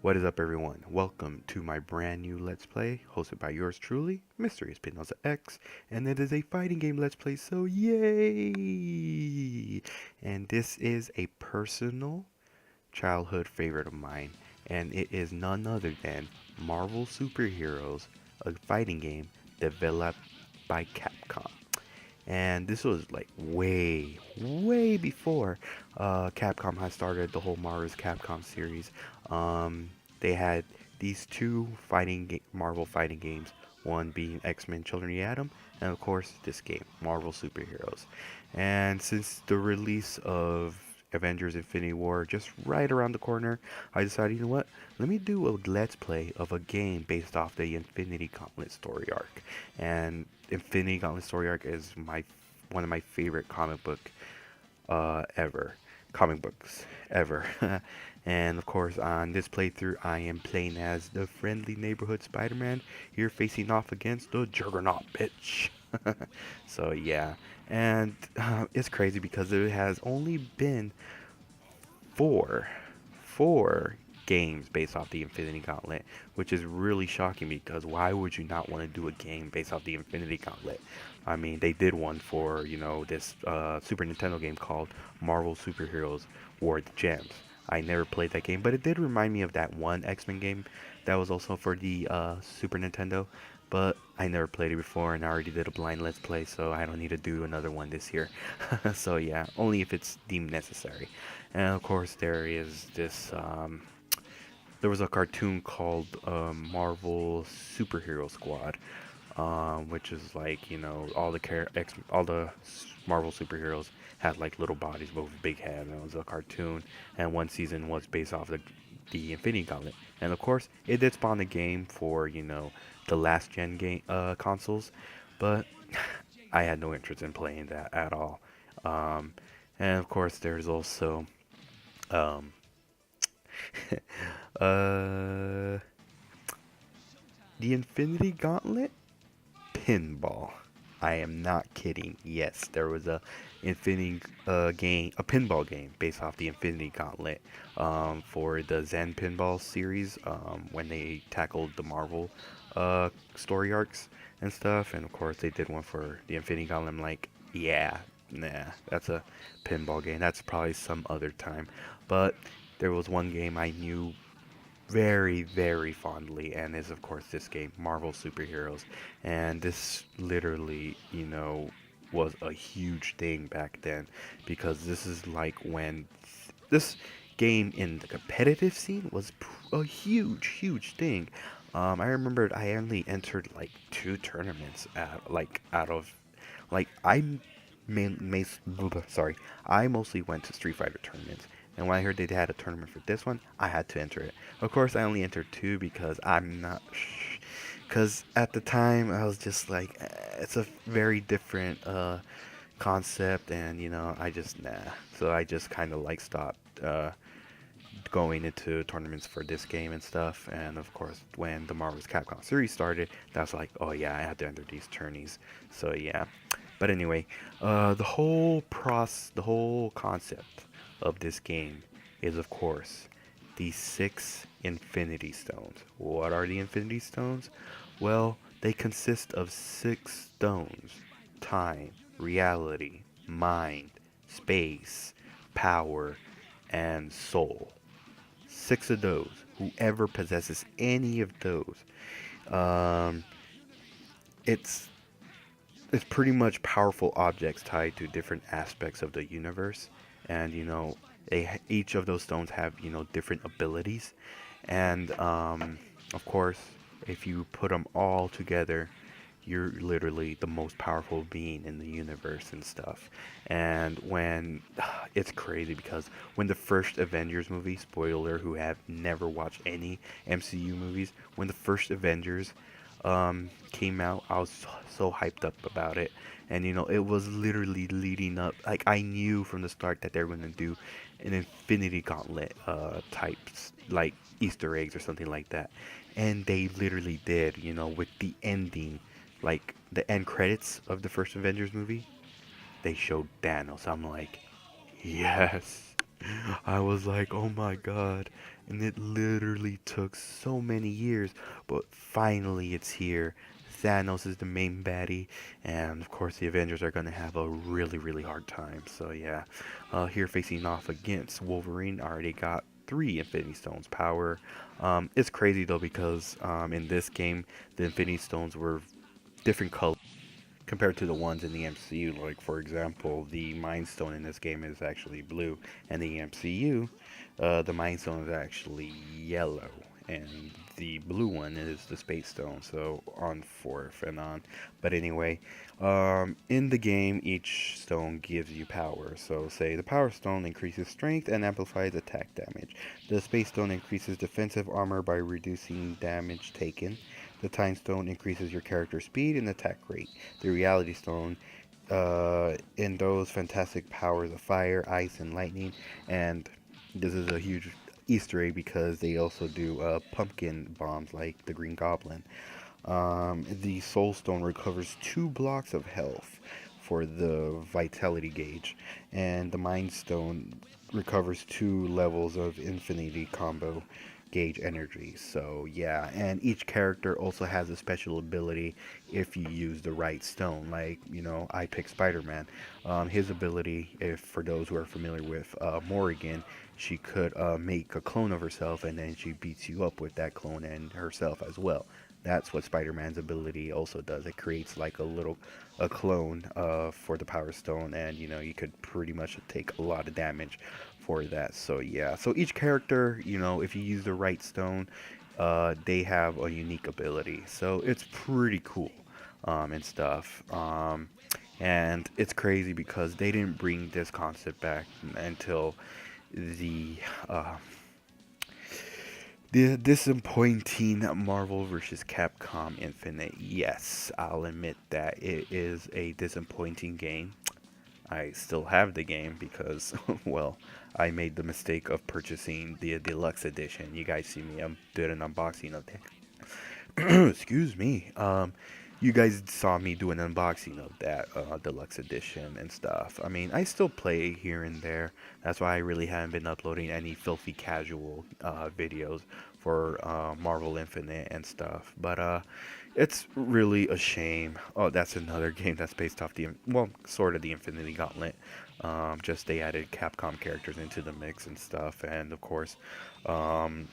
What is up, everyone? Welcome to my brand new Let's Play, hosted by yours truly, Mysterious Pinball X, and it is a fighting game Let's Play, so yay! And this is a personal childhood favorite of mine, and it is none other than Marvel Superheroes, a fighting game developed by Capcom. And this was like way before Capcom had started the whole Marvel's Capcom series. They had these two Marvel fighting games, one being X-Men Children of the Atom, and of course this game, Marvel Superheroes. And since the release of Avengers Infinity War just right around the corner, I decided, you know what, let me do a let's play of a game based off the Infinity Gauntlet story arc. And Infinity Gauntlet story arc is one of my favorite ever. Comic books ever. And of course, on this playthrough, I am playing as the friendly neighborhood Spider-Man, here facing off against the Juggernaut, bitch. So yeah, and it's crazy because there has only been four, four games based off the Infinity Gauntlet, which is really shocking because why would you not want to do a game based off the Infinity Gauntlet? I mean, they did one for, this Super Nintendo game called Marvel Superheroes War of the Gems. I never played that game, but it did remind me of that one X-Men game that was also for the Super Nintendo, but I never played it before and I already did a blind let's play, so I don't need to do another one this year. So yeah, only if it's deemed necessary. And of course, there was a cartoon called Marvel Superhero Squad, which is like all the Marvel superheroes had like little bodies but with big heads. And it was a cartoon, and one season was based off the Infinity Gauntlet. And of course, it did spawn a game for the last gen game consoles, but I had no interest in playing that at all. Um, and of course, there's also um, uh, the Infinity Gauntlet Pinball. I am not kidding. Yes, there was a pinball game based off the Infinity Gauntlet for the Zen Pinball series when they tackled the Marvel story arcs and stuff. And of course, they did one for the Infinity Gauntlet. I'm like, yeah, nah, that's a pinball game. That's probably some other time. But there was one game I knew very fondly, and is of course this game, Marvel Superheroes. And this literally, was a huge thing back then, because this is like when this game in the competitive scene was a huge thing. I remembered I only entered like two tournaments out of like sorry, I mostly went to Street Fighter tournaments, and when I heard they had a tournament for this one, I had to enter it. Of course, I only entered two because because at the time I was just like, it's a very different concept, and I just nah. So I just kind of like stopped going into tournaments for this game and stuff. And of course, when the Marvel's Capcom series started, that's like, oh yeah, I had to enter these tourneys. So yeah. But anyway, the whole concept of this game is, of course, the six Infinity Stones. What are the Infinity Stones? Well, they consist of six stones: time, reality, mind, space, power, and soul. Six of those. Whoever possesses any of those, um, it's it's pretty much powerful objects tied to different aspects of the universe, and each of those stones have different abilities, and of course, if you put them all together, you're literally the most powerful being in the universe and stuff. And when it's crazy because when the first Avengers movie, spoiler who have never watched any MCU movies, when the first Avengers came out, I was so hyped up about it. And it was literally leading up. Like, I knew from the start that they were going to do an Infinity Gauntlet types, like Easter eggs or something like that. And they literally did, with the ending, like the end credits of the first Avengers movie, they showed Thanos. I'm like, yes. I was like, oh my god. and it literally took so many years, but finally it's here. Thanos is the main baddie, and of course the Avengers are gonna have a really hard time. So yeah, here facing off against Wolverine, already got three Infinity Stones power. It's crazy though because in this game the Infinity Stones were different colors compared to the ones in the MCU. Like for example, the Mind Stone in this game is actually blue, and the MCU, the Mind Stone is actually yellow, and the blue one is the Space Stone. So on forth and on. But anyway, in the game, each stone gives you power. So say the Power Stone increases strength and amplifies attack damage. The Space Stone increases defensive armor by reducing damage taken. The Time Stone increases your character's speed and attack rate. The Reality Stone in those fantastic powers of fire, ice, and lightning. And this is a huge Easter egg because they also do pumpkin bombs like the Green Goblin. The Soul Stone recovers 2 blocks of health for the Vitality gauge, and the Mind Stone recovers 2 levels of Infinity combo gauge energy. So yeah, and each character also has a special ability if you use the right stone. Like, I picked Spider-Man. His ability, if for those who are familiar with Morrigan, she could make a clone of herself, and then she beats you up with that clone and herself as well. That's what Spider-Man's ability also does. It creates like a clone for the Power Stone, and you could pretty much take a lot of damage for that. So yeah, so each character, if you use the right stone, they have a unique ability. So it's pretty cool, and stuff. And it's crazy because they didn't bring this concept back until the uh, the disappointing Marvel vs. Capcom Infinite. Yes, I'll admit that it is a disappointing game. I still have the game because, well, I made the mistake of purchasing the deluxe edition. You guys see me, I did an unboxing of that. Excuse me. You guys saw me do an unboxing of that deluxe edition and stuff. I mean, I still play here and there. That's why I really haven't been uploading any filthy casual videos for Marvel Infinite and stuff. But it's really a shame. Oh, that's another game that's based off well, sort of the Infinity Gauntlet. Just they added Capcom characters into the mix and stuff, and of course, um,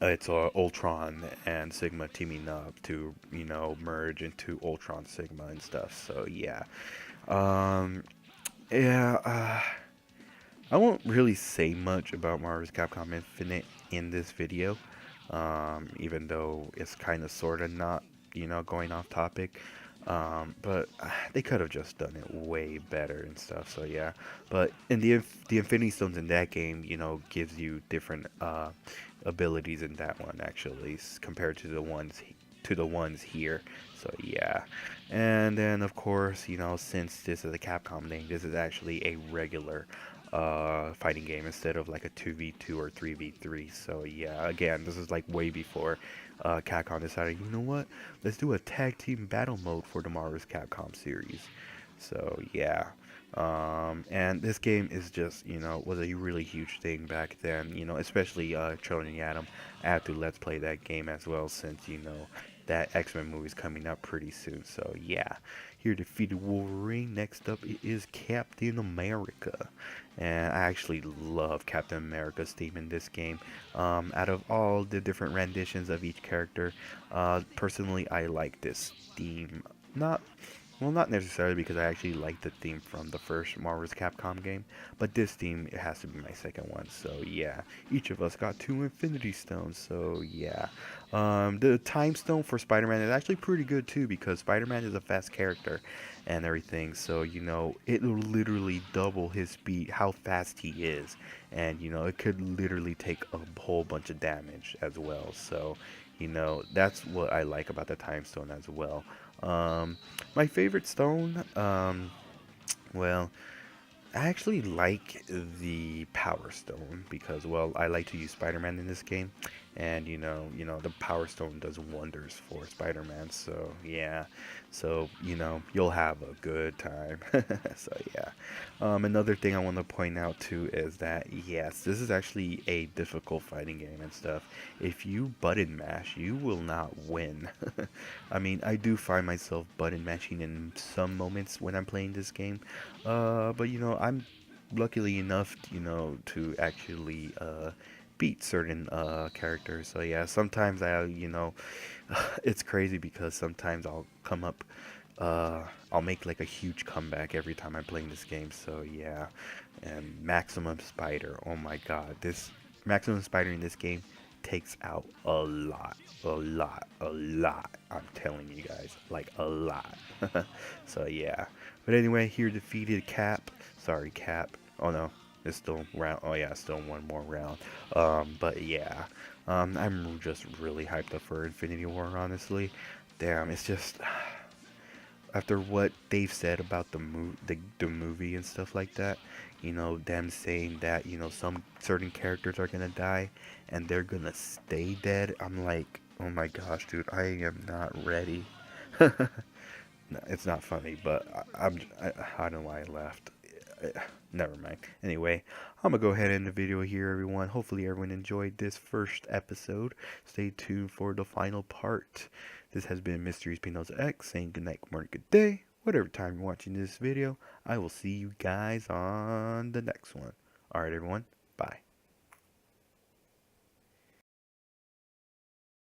it's Ultron and Sigma teaming up to merge into Ultron Sigma and stuff. So yeah, um, yeah. I won't really say much about Marvel's Capcom Infinite in this video, even though it's kind of sort of not going off topic. But they could have just done it way better and stuff. So yeah, but in the Infinity Stones in that game, gives you different abilities in that one actually compared to the ones here. So yeah, and then of course since this is a Capcom thing, this is actually a regular fighting game instead of like a 2v2 or 3v3. So yeah, again, this is like way before Capcom decided, you know what, let's do a tag team battle mode for the Marvel's Capcom series. So yeah, and this game is just was a really huge thing back then. Especially Children of Atom. I have to let's play that game as well since that X-Men movie is coming up pretty soon. So yeah, here defeated Wolverine. Next up it is Captain America, and I actually love Captain America's theme in this game. Out of all the different renditions of each character, personally I like this theme. Not necessarily because I actually like the theme from the first Marvel's Capcom game, but this theme, it has to be my second one. So yeah, each of us got 2 Infinity Stones. So yeah, the Time Stone for Spider-Man is actually pretty good too because Spider-Man is a fast character and everything. So it will literally double his speed, how fast he is, and it could literally take a whole bunch of damage as well. So that's what I like about the Time Stone as well. My favorite stone, well, I actually like the Power Stone because, well, I like to use Spider-Man in this game, and the Power Stone does wonders for Spider-Man. So yeah, so you'll have a good time. So yeah, another thing I want to point out too is that yes, this is actually a difficult fighting game and stuff. If you button mash, you will not win. I mean, I do find myself button mashing in some moments when I'm playing this game, but I'm luckily enough, to actually beat certain characters. So yeah, sometimes it's crazy because sometimes I'll come up, I'll make like a huge comeback every time I'm playing this game. So yeah, and Maximum Spider. Oh my God, this Maximum Spider in this game takes out a lot, a lot, a lot. I'm telling you guys, like a lot. So yeah, but anyway, here defeated Cap. Sorry, Cap. Oh no, it's still round. Oh yeah, still one more round. But yeah, I'm just really hyped up for Infinity War. Honestly, damn, it's just after what they've said about the movie and stuff like that. Them saying that some certain characters are gonna die and they're gonna stay dead. I'm like, oh my gosh, dude, I am not ready. No, it's not funny, but I don't know why I laughed. Never mind. Anyway, I'm gonna go ahead and end the video here, everyone. Hopefully, everyone enjoyed this first episode. Stay tuned for the final part. This has been Mysteries Pinballs X saying good night, good morning, good day. Whatever time you're watching this video, I will see you guys on the next one. Alright, everyone. Bye.